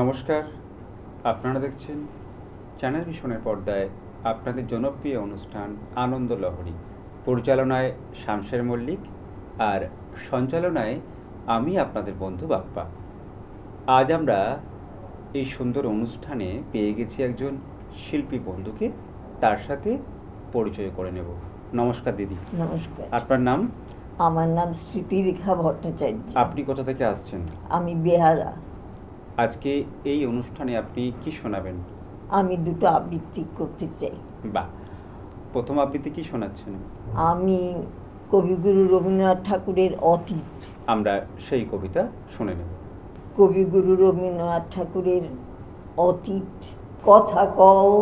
নমস্কার, আপনারা দেখছেন চ্যানেল ভিশনের পর্দায় আপনাদের জনপ্রিয় অনুষ্ঠান আনন্দ লহরী। পরিচালনায় শামশের মল্লিক আর সঞ্চালনায় আমি আপনাদের বন্ধু বাপ্পা। আজ আমরা এই সুন্দর অনুষ্ঠানে পেয়ে গেছি একজন শিল্পী বন্ধুকে, তার সাথে পরিচয় করে নেব। নমস্কার দিদি। নমস্কার। আপনার নাম? আমার নাম স্মৃতিরেখা ভট্টাচার্য। আপনি কোথা থেকে আসছেন? আমি বেহালা। আজকে এই অনুষ্ঠানে আপনি কি শোনাবেন? আমি দুটো আবৃত্তি করতে চাই। বাহ, প্রথম আবৃত্তি কি শোনাচ্ছেন? আমি কবিগুরু রবীন্দ্রনাথ ঠাকুরের অতীত। আমরা সেই কবিতা শুনে নেব। কবিগুরু রবীন্দ্রনাথ ঠাকুরের অতীত। কথা কও,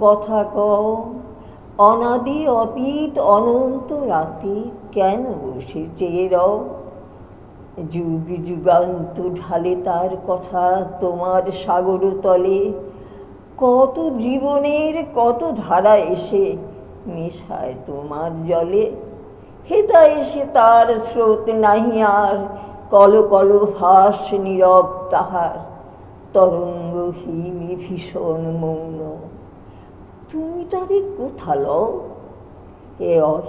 কথা কও, অনাদি অতীত অনন্ত রাতে কেন বসে চেয়ে রও? যুগ যুগান্ত ঢালে তার কথা তোমার সাগর তলে, কত জীবনের কত ধারা এসে মেশায় তোমার জলে। হেতা এসে তার স্রোত নাহি আর, কল কল ভাস নীরব তাহার, তরঙ্গহীন ভীষণ মৌন। তুমি তারে কোথা লও?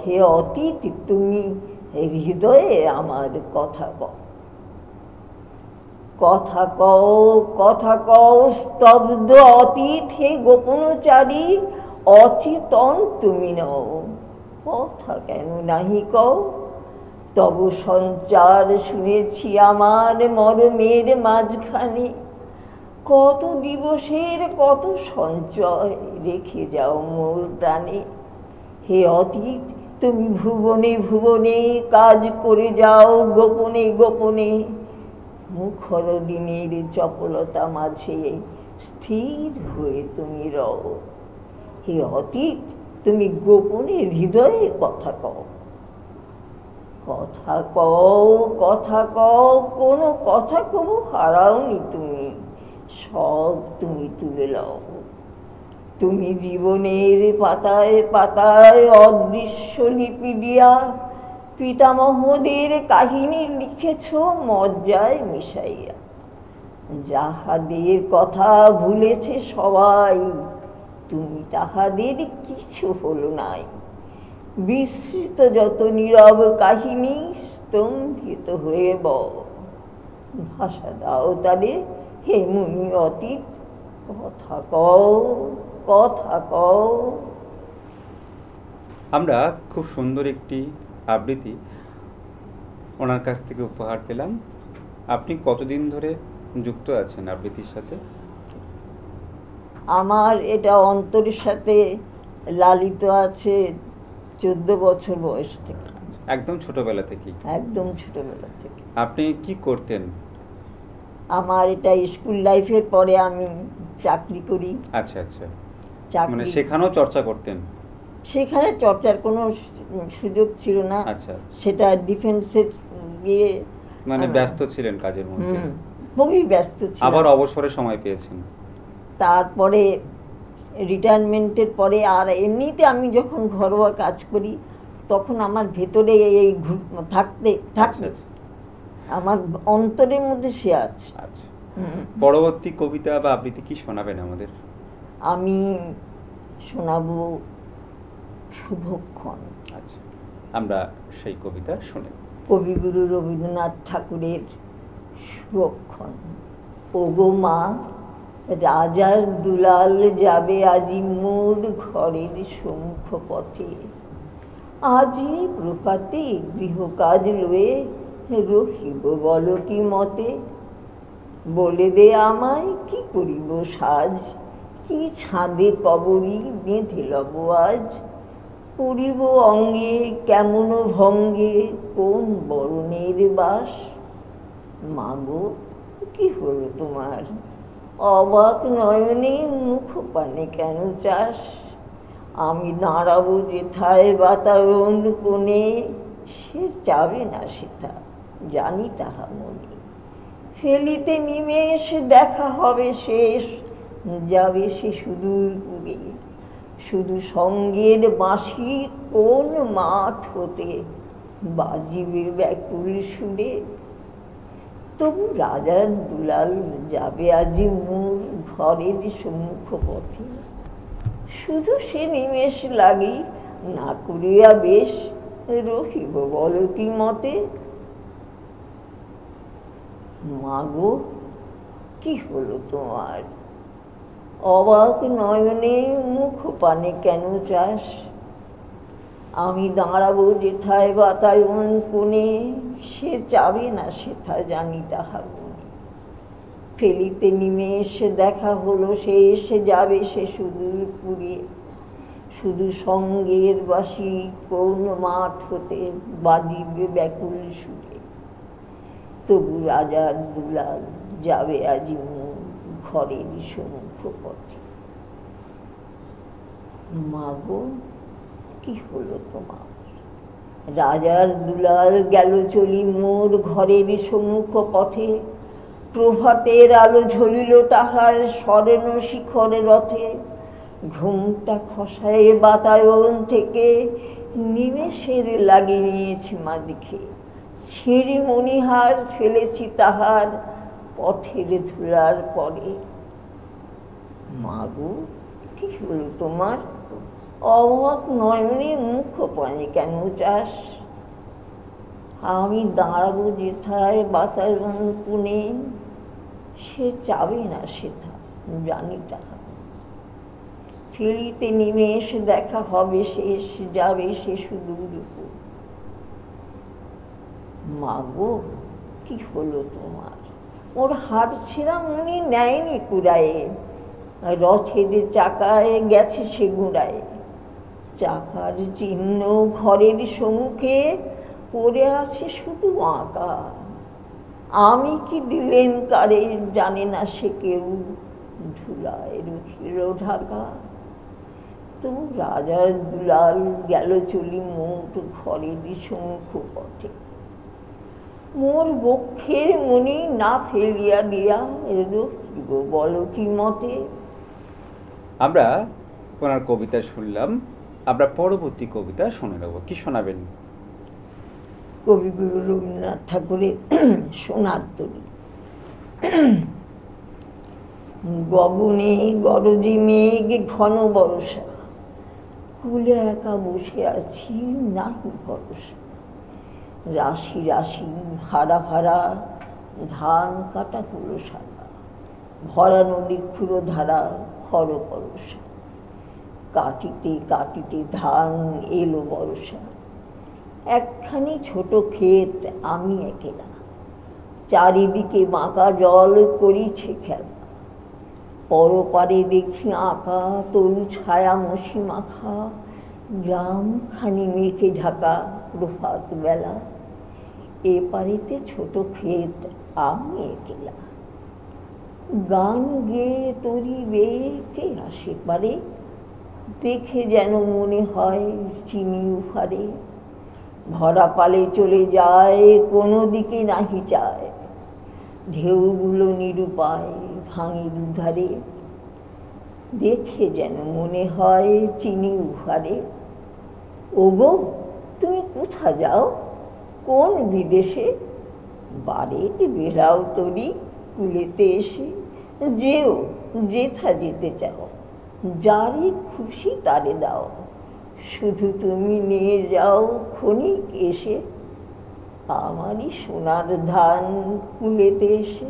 হে অতীত, তুমি হৃদয়ে আমার কথা কও। কথা কও, কথা কও, স্তব্ধ অতীত হে গোপনচারী, অচেতন তুমি নও, কথা কেন নাহি কও? তব সঞ্চার শুনেছি আমার মরমের মাঝখানে, কত দিবসের কত সঞ্চয় রেখে যাও মোর প্রাণে। হে অতীত, তুমি ভুবনে ভুবনে কাজ করে যাও গোপনে গোপনে, মুখর দিনের চপলতা মাঝে স্থির হয়ে তুমি রও। হে অতীত, তুমি গোপনে হৃদয়ে কথা কও। কথা কও, কথা কও, কোনো কথা কবু হারাওনি তুমি, সব তুমি তুলে লও। তুমি জীবনের পাতায় পাতায় অদৃশ্য লিপি দিয়া পিতামহদের কাহিনী লিখেছ মজ্জায় মিশাইয়া। যাহাদের কথা ভুলেছে সবাই, তুমি তাহাদের কিছু হলো নাই। বিস্মৃত যত নীরব কাহিনী স্তম্ভিত হয়ে বও। ভাষা দাও তারে হে মুনি অতীত, কথা কও, কথা কও। আমরা খুব সুন্দর একটি আবৃত্তি ওনার কাছ থেকে উপহার পেলাম। আপনি কতদিন ধরে যুক্ত আছেন আবৃত্তির সাথে? আমার এটা অন্তরের সাথে লালিত আছে 14 বছর বয়স থেকে। একদম ছোটবেলা থেকেই? একদম ছোটবেলা থেকে। আপনি কি করতেন? আমার এটা স্কুল লাইফের পরে আমি চাকরি করি। আচ্ছা আচ্ছা, মানে সেখানেও চর্চা করতেন? সেখানে চর্চার কোনো সুযোগ ছিল না। আচ্ছা, সেটা ডিফেন্সের গিয়ে মানে ব্যস্ত ছিলেন কাজের মধ্যে? খুবই ব্যস্ত ছিলাম। আবার অবসরের সময় পেয়েছেন? তারপরে রিটায়ারমেন্টের পরে আর এমনিতে আমি যখন ঘরোয়া কাজ করি তখন আমার ভেতরে এই থাকতে থাকতে আমার অন্তরের মধ্যে সে আছে। আচ্ছা, পরবর্তী কবিতা বা আবৃত্তি কি শোনাবেন আমাদের? আমি শোনাবো শুভক্ষণ। আচ্ছা, আমরা সেই কবিতা শুনে। কবিগুরু রবীন্দ্রনাথ ঠাকুরের শুভক্ষণ। ওগো মা, রাজার দুলাল যাবে আজি মোর ঘরের সম্মুখ পথে, আজি প্রভাতে গৃহকাজ লয়ে রহিব বল কি মতে। বলে দে আমায় কি করিব সাজ, কি ছাদে কবরী বেঁধে লব আজ। পড়িব অঙ্গে কেমন ভঙ্গে কোন বরণের বাস। মাগো, কি হলো তোমার, অবাক নয়নে মুখ পানে কেন চাস। আমি দাঁড়াবো যেথায় বাতায়ন কোণে, সে যাবে না সেথা জানি তাহা মনে। ফেলিতে নিমেষ দেখা হবে শেষ, যাবে সে সুদূর পুরে। শুধু সঙ্গের বাঁশি কোন মাঠ হতে বাজিবে ব্যাকুল সুরে। তবু রাজার দুলাল যাবে আজি মোর ঘরের সম্মুখ পথে, শুধু সে নিমেষ লাগি না করিয়া বেশ রহিব বল কি মতে। মাগো কি হলো তোমার, অবাক নয়নে মুখ পানে কেন চাস? আমি দাঁড়াবো যেথায় বাতায়ন কোণে, সে যাবে না সেথা জানি তাহা মনে। ফেলিতে নিমেষ দেখা হলো শেষ, যাবে সে সুদূর পুরে। শুধু সঙ্গের বাঁশি কোন মাঠ হতে বাজিবে ব্যাকুল সুরে। তবু রাজার দুলাল যাবে আজি মোর ঘরের সম্মুখ পথে। মাগো কি হলো তোমার, রাজার দুলাল গেল চলি মোর ঘরের সম্মুখ পথে। প্রভাতের আলো ঝরিল তাহার স্বর্ণ শিখর রথে। ঘুমটা খসায় বাতায়ন থেকে নিমেষের লাগি নিয়েছি মা দেখে। ছিঁড়ি মণিহার ফেলেছি তাহার পথের ধুলার পরে। মাগো কি হলো তোমার, অবাক নয়নে মুখ পানে কেন চাস? আমি দাঁড়াবো যেথায় বাতায়ন কোণে, সে যাবে না সেথা জানি তাহা। ফিরিতে নিমেষ দেখা হবে শেষ, যাবে সে সুদূর। মাগো কি হলো তোমার, ওর হাট ছেঁড়া মনে নেয়নি কুড়ায়ে। রথের চাকায় গেছে সে গুঁড়ায়। চাকার চিহ্ন ঘরের সম্মুখে পড়ে আছে শুধু আঁকা। আমি কি দিলেম কারে জানে না সে কেউ, ধুলায় রহিল ঢাকা। তবু রাজার দুলাল গেল চলি মোর ঘরের সম্মুখ পথে। মোর বক্ষের মনি না ফেলিয়া দিয়া রহিব বল কি মতে। আমরা ওনার কবিতা শুনলাম, আমরা পরবর্তী কবিতা শুনে নেব। কি শোনাবেন? কবিগুরু রবীন্দ্রনাথ ঠাকুরের সোনার তরী। গগনে গরজি মেঘ ঘন বর্ষা, কুলে একা বসে আছি নাহি ভরসা। রাশি রাশি ভাড়া ভাড়া ধান কাটা হলো সারা। ভরা নদী ক্ষুরো ধারা খর পরশা। কাটিতে কাটিতে ধান এলো বর্ষা। একখানি ছোট ক্ষেত আমি একেলা, চারিদিকে বাঁকা জল করিছে খেলা। পরপারে দেখি আঁকা তরু ছায়া মশি মাখা। গ্রাম খানি মেঘে ঢাকা প্রভাত বেলা। এ পারিতে ছোট ক্ষেত আমি একেলা। গান গেয়ে তরি বেয়ে কে আসে পারে, দেখে যেন মনে হয় চিনি উফারে। ভরা পালে চলে যায় কোনো দিকে নাহি চায়। ঢেউগুলো নিরুপায় ভাঙে দুধারে, দেখে যেন মনে হয় চিনি উফারে। ওগো তুমি কোথা যাও, কোন বিদেশে? বারে বেড়াও তরি কুলেতে এসে। যেও যেথা যেতে চাও, যারে খুশি তারে দাও। শুধু তুমি নিয়ে যাও ক্ষণিক এসে, আমারই সোনার ধান কুলেতে এসে।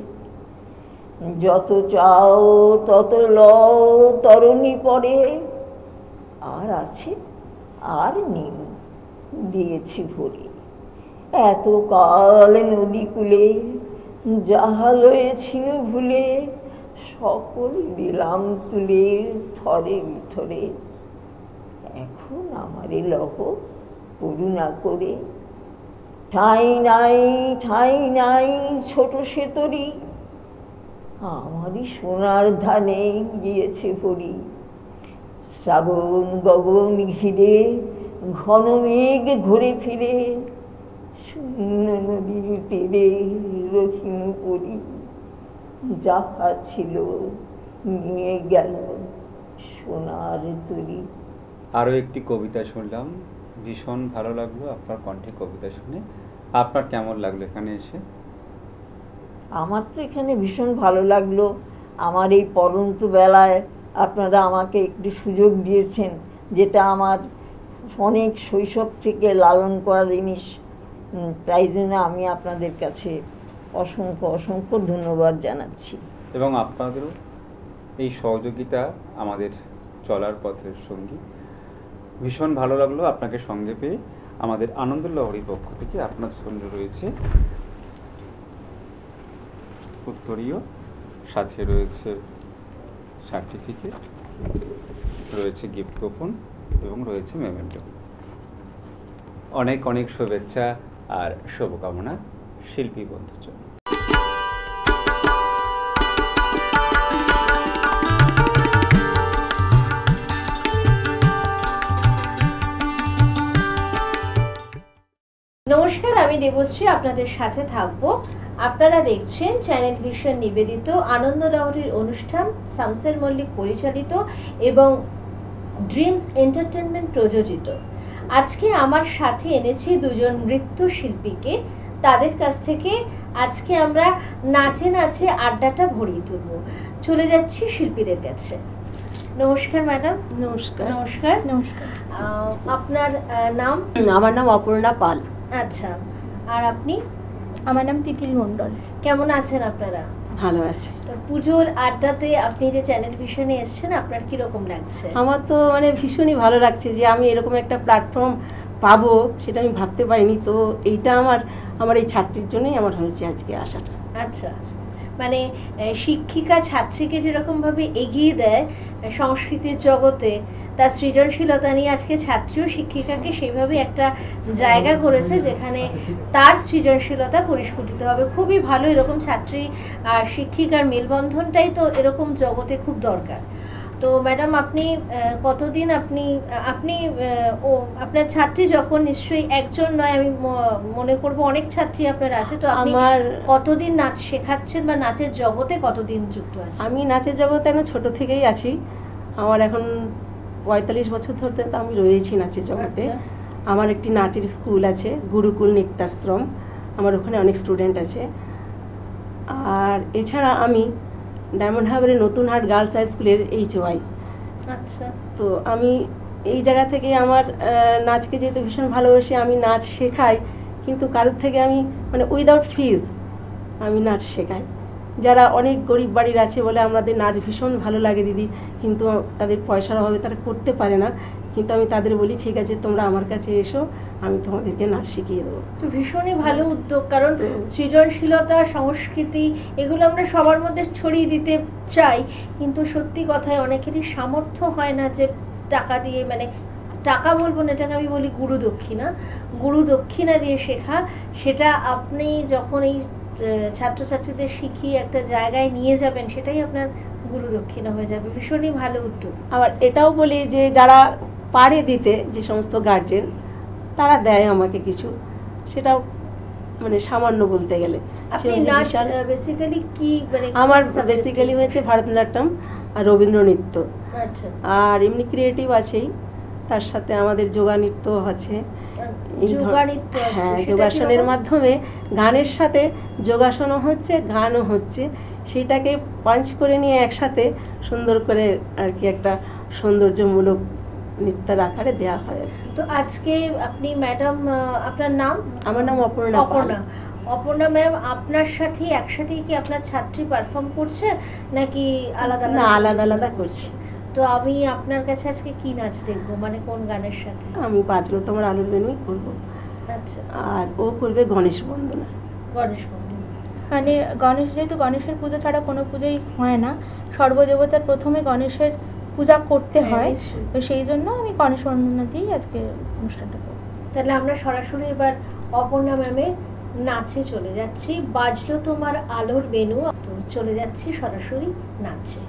যত চাও তত লও তরণী পরে, আর আছে আর নেই দিয়েছি ভরে। এত কাল নদী কূলে যাহা লয়েছিল ভুলে, সকল দিলাম তুলে থরে বিথরে। এখন আমারে লহ করুণা করে। ঠাঁই নাই ঠাঁই নাই ছোট সে তরি, আমারই সোনার ধানে গিয়েছে ভরি। শ্রাবণ গগন ঘিরে ঘন মেঘ ঘুরে ফিরে, শূন্য নদীর তীরে রহিম পরি। যাহা ছিল নিয়ে গেল সোনার তরি। আরও একটি কবিতা শুনলাম, ভীষণ ভালো লাগলো আপনার কণ্ঠে কবিতা শুনে। আপনার কেমন লাগলো এখানে এসে? আমার তো এখানে ভীষণ ভালো লাগলো। আমার এই পড়ন্ত বেলায় আপনারা আমাকে একটু সুযোগ দিয়েছেন, যেটা আমার অনেক শৈশব থেকে লালন করা জিনিস। তাই জন্য আমি আপনাদের কাছে অসংখ্য অসংখ্য ধন্যবাদ জানাচ্ছি। এবং আপনাদেরও এই সহযোগিতা আমাদের চলার পথের সঙ্গী। ভীষণ ভালো লাগলো আপনাকে সঙ্গে পেয়ে। আমাদের আনন্দ লহরীর পক্ষ থেকে আপনার সঙ্গে রয়েছে উত্তরীয়, সাথে রয়েছে সার্টিফিকেট, রয়েছে গিফট কুপন এবং রয়েছে মেমেন্টো। অনেক অনেক শুভেচ্ছা আর শুভকামনা শিল্পী বন্ধুর জন্য। নমস্কার, আমি দেবশ্রী আপনাদের সাথে থাকবো। আপনারা দেখছেন চ্যানেল ভিশন নিবেদিত আনন্দ লহরীর অনুষ্ঠান, শামসের মল্লিক পরিচালিত এবং ড্রিমস এন্টারটেনমেন্ট প্রযোজিত। আজকে আমার সাথে এনেছি দুজন নৃত্যশিল্পীকে। তাদের কাছ থেকে আজকে আমরা নাচে নাচে আড্ডাটা ভরিয়ে তুলব। চলে যাচ্ছি শিল্পীদের কাছে। নমস্কার ম্যাডাম। নমস্কার। নমস্কার। নমস্কার। আপনার নাম? আমার নাম অপর্ণা পাল। আচ্ছা, আর আপনি? আমার নাম তিতিল মণ্ডল। কেমন আছেন আপনারা? ভালো আছে। তো পুজোর আড্ডাতে আপনি যে চ্যানেল ভিশনে এসেছেন, আপনার কি রকম লাগছে? আমার তো মানে ভীষণই ভালো লাগছে যে আমি এরকম একটা প্ল্যাটফর্ম পাবো, সেটা আমি ভাবতে পারিনি। তো এইটা আমার এই ছাত্রীর জন্যই আমার হয়েছে আজকে আসাটা। আচ্ছা, মানে শিক্ষিকা ছাত্রীকে যেরকম ভাবে এগিয়ে দেয় সংস্কৃতির জগতে, তার সৃজনশীলতা নিয়ে আজকে ছাত্রীও শিক্ষিকাকে সেইভাবে একটা জায়গা করেছে যেখানে তার সৃজনশীলতা পরিস্ফুটিত হবে। খুবই ভালো। এরকম ছাত্রী আর শিক্ষিকার মেলবন্ধনটাই তো এরকম জগতে খুব দরকার। তো ম্যাডাম, আপনি কতদিন আপনি আপনার ছাত্রী যখন নিশ্চয়ই একজন নয়, আমি মনে করব অনেক ছাত্রী আপনার আছে, তো আপনি কতদিন নাচ শেখাচ্ছেন বা নাচের জগতে কতদিন যুক্ত আছেন? আমি নাচের জগতে না ছোট থেকেই আছি। আমার এখন 45 বছর ধরে তো আমি রয়েছি নাচের জগতে। আমার একটি নাচের স্কুল আছে, গুরুকুল নৃত্যাশ্রম। আমার ওখানে অনেক স্টুডেন্ট আছে। আর এছাড়া আমি ডায়মন্ড হারবারের নতুন হাট গার্লস হাই স্কুলের HY। আচ্ছা। তো আমি এই জায়গা থেকে আমার নাচকে যেহেতু ভীষণ ভালোবাসি, আমি নাচ শেখাই, কিন্তু কারোর থেকে আমি মানে উইদাউট ফিজ আমি নাচ শেখাই। যারা অনেক গরিব বাড়ির আছে বলে আমাদের নাচ ভীষণ ভালো লাগে দিদি, কিন্তু তাদের পয়সার অভাবে তারা করতে পারে না, কিন্তু আমি তাদের বলি ঠিক আছে তোমরা আমার কাছে এসো, আমি তোমাদেরকে নাচ শিখিয়ে দেবো। তো ভীষণই ভালো উদ্যোগ, কারণ সৃজনশীলতা, সংস্কৃতি এগুলো আমরা সবার মধ্যে ছড়িয়ে দিতে চাই, কিন্তু সত্যি কথায় অনেকেরই সামর্থ্য হয় না যে টাকা দিয়ে, মানে টাকা বলবো না, এটাকে আমি বলি গুরু দক্ষিণা দিয়ে শেখা। সেটা আপনি যখন এই ছাত্রছাত্রীদের শিখিয়ে একটা জায়গায় নিয়ে যাবেন, সেটাই আপনার গুরু দক্ষিণা হয়ে যাবে। ভীষণই ভালো উদ্যোগ। আবার এটাও বলি যে যারা পারে দিতে, যে সমস্ত গার্জেন, তারা দেয় আমাকে কিছু, সেটাও মানে সামান্য বলতে গেলে। আপনি নাচ বেসিক্যালি কি, মানে আমার বেসিক্যালি হয়েছে ভারতনাট্যম আর রবীন্দ্র নৃত্য। আচ্ছা। আর এমনি ক্রিয়েটিভ আছেই, তার সাথে আমাদের যোগা নৃত্য আছে। হ্যাঁ, যোগাসনের মাধ্যমে গানের সাথে যোগাসনও হচ্ছে, গানও হচ্ছে, সেইটাকে পাঞ্চ করে নিয়ে একসাথে সুন্দর করে আর কি একটা সৌন্দর্যমূলক নৃত্যের আকারে দেওয়া হয়। তো আজকে আপনি ম্যাডাম, আপনার নাম? আমার নাম অপর্ণা। অপর্ণা ম্যাম, আপনার সাথে একসাথে কি আপনার ছাত্রী পারফর্ম করছে নাকি আলাদা? না, আলাদা আলাদা করছি। তো আমি আপনার কাছে আজকে কি নাচ দেখবো, মানে কোন গানের সাথে? আমি বাজলো তোমার আলুর বেনুই করবো। আচ্ছা। আর ও করবে গণেশ বন্দনা। গণেশ বন্দনা মানে গণেশ, যেহেতু গণেশের পুজো ছাড়া কোনো পুজোই হয় না, সর্বদেবতার প্রথমে গণেশের পূজা করতে হয়, তো সেই জন্য আমি গণেশ বন্দনা দিয়েই আজকে অনুষ্ঠানটা করব। তাহলে আমরা সরাসরি এবার অপর্ণা ম্যামের নাচে চলে যাচ্ছি। বাজলো তোমার আলোর বেনু, চলে যাচ্ছি সরাসরি নাচে।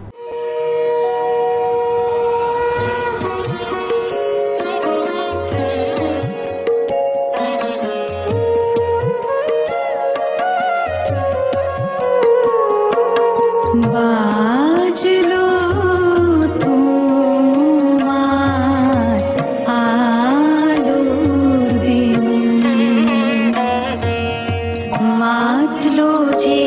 বাজলো তোমার আলোর বেনু, মাতলো যে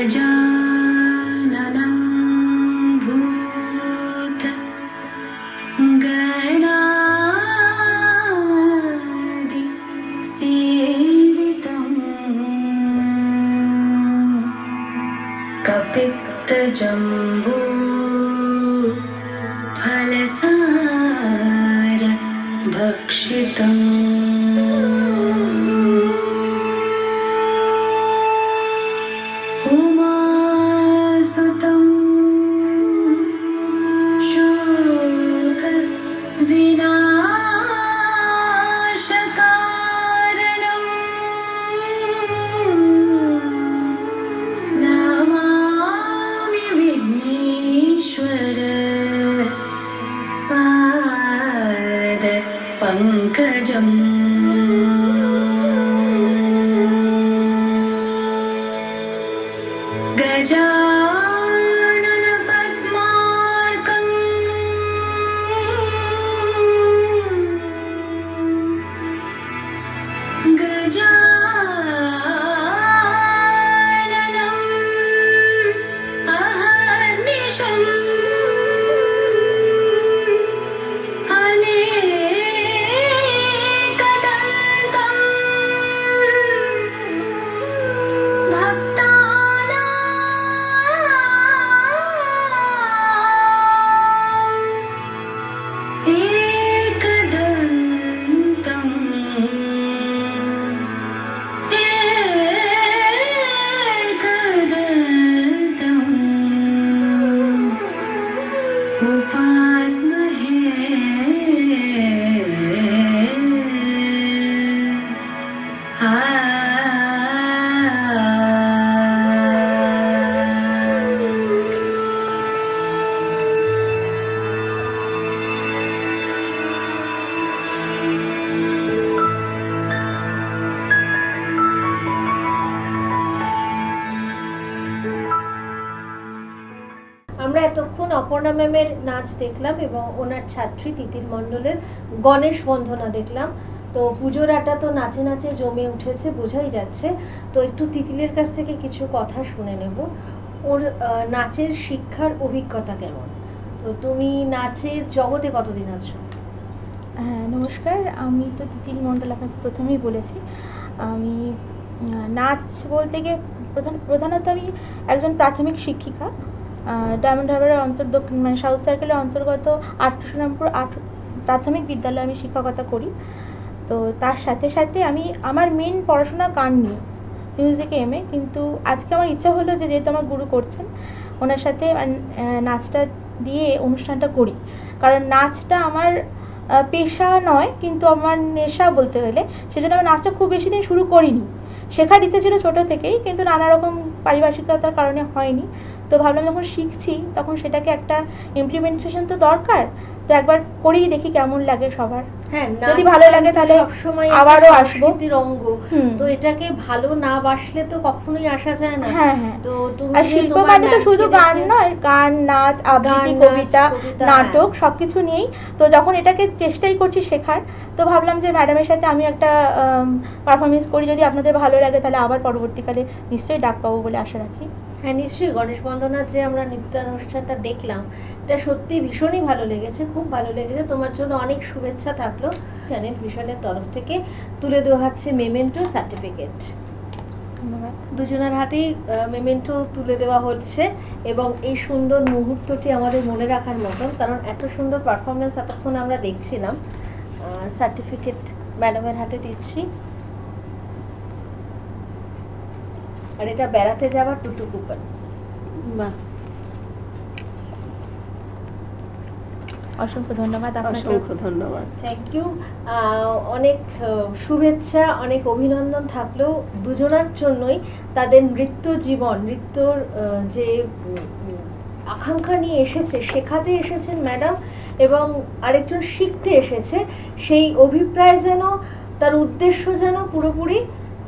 गजाननं भूत गणादि सेवितम् कपित्तजम्बू फलसार भक्षितम् उमासुतं शोकविनाशकारणम् नमामि विघ्नेश्वर पाद पङ्कजम् गजानन पद्मार्कम् गजाननम् अहर्निशम् अनेकदन्तम् भक्तानाम् एकदन्तम् उपास्महे আমরা এতক্ষণ অপর্ণা ম্যামের নাচ দেখলাম এবং ওনার ছাত্রী তিতির মণ্ডলের গণেশ বন্দনা দেখলাম। তো পুজোর আটা তো নাচে নাচে জমে উঠেছে, বোঝাই যাচ্ছে। তো একটু তিতিলের কাছ থেকে কিছু কথা শুনে নেব। ওর নাচের শিক্ষার অভিজ্ঞতা কেমন? তো তুমি নাচের জগতে কতদিন আছো? হ্যাঁ, নমস্কার। আমি তো তিতির মণ্ডল, আপনাকে প্রথমেই বলেছি। আমি নাচ বলতে গিয়ে প্রধানত আমি একজন প্রাথমিক শিক্ষিকা। ডায়মন্ড হারবারের মানে সাউথ সার্কেলের অন্তর্গত ৮ নম্বর প্রাথমিক বিদ্যালয়ে আমি শিক্ষকতা করি। তো তার সাথে সাথে আমি আমার মেন পড়াশোনা গান নিয়ে, মিউজিকে এমএ। কিন্তু আজকে আমার ইচ্ছা হলো যে যেহেতু আমার গুরু করছেন, ওনার সাথে নাচটা দিয়ে অনুষ্ঠানটা করি। কারণ নাচটা আমার পেশা নয়, কিন্তু আমার নেশা বলতে গেলে। সেজন্য আমি নাচটা খুব বেশি দিন শুরু করিনি। শেখার ইচ্ছে ছিল ছোটো থেকেই, কিন্তু নানা রকম পারিপার্শ্বিকতার কারণে হয়নি। তো ভাবলাম যখন শিখছি তখন সেটাকে একটা ইমপ্লিমেন্টেশন তো দরকার। তো একবার করেই দেখি কেমন লাগে সবার। হ্যাঁ, যদি ভালো লাগে তাহলে আবারও আসবো। অঙ্গ তো এটাকে ভালো না বাসলে তো কখনোই আসা যায় না। হ্যাঁ হ্যাঁ। তো তুমি আর শিল্প মানে তো শুধু গান নয়, গান, নাচ, আবৃত্তি, কবিতা, নাটক সবকিছু নিয়েই। তো যখন এটাকে চেষ্টাই করছি শেখার, তো ভাবলাম যে ম্যাডামের সাথে আমি একটা পারফরমেন্স করি। যদি আপনাদের ভালো লাগে তাহলে আবার পরবর্তীকালে নিশ্চয়ই ডাক পাবো বলে আশা রাখি। হ্যাঁ, নিশ্চয়ই। গণেশ বন্দনার যে আমরা নৃত্যানুষ্ঠানটা দেখলাম, এটা সত্যি ভীষণই ভালো লেগেছে, খুব ভালো লেগেছে। তোমার জন্য অনেক শুভেচ্ছা থাকলো। চ্যানেল ভিশনের তরফ থেকে তুলে দেওয়া হচ্ছে মেমেন্টো সার্টিফিকেট। ধন্যবাদ। দুজনের হাতেই মেমেন্টো তুলে দেওয়া হচ্ছে এবং এই সুন্দর মুহূর্তটি আমাদের মনে রাখার মতন, কারণ এত সুন্দর পারফরমেন্স এতক্ষণ আমরা দেখছিলাম। সার্টিফিকেট ম্যাডামের হাতে দিচ্ছি। আর এটা বেড়াতে যাওয়ার টুটু কুপন। বাহ, অসংখ্য ধন্যবাদ আপনাকে। অসংখ্য ধন্যবাদ। Thank you. অনেক শুভেচ্ছা, অনেক অভিনন্দন থাকলো দুজনার জন্যই। তাদের নৃত্য জীবন, নৃত্যর যে আকাঙ্ক্ষা নিয়ে এসেছে, শেখাতে এসেছেন ম্যাডাম, এবং আরেকজন শিখতে এসেছে, সেই অভিপ্রায় যেন, তার উদ্দেশ্য যেন পুরোপুরি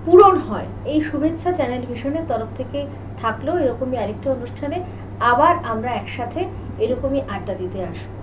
পূরণ হয়। এই শুভেচ্ছা চ্যানেল ভিশনের তরফ থেকে থাকলো। এরকমই আরেকটা অনুষ্ঠানে আবার আমরা একসাথে এরকমই আড্ডা দিতে আসবো।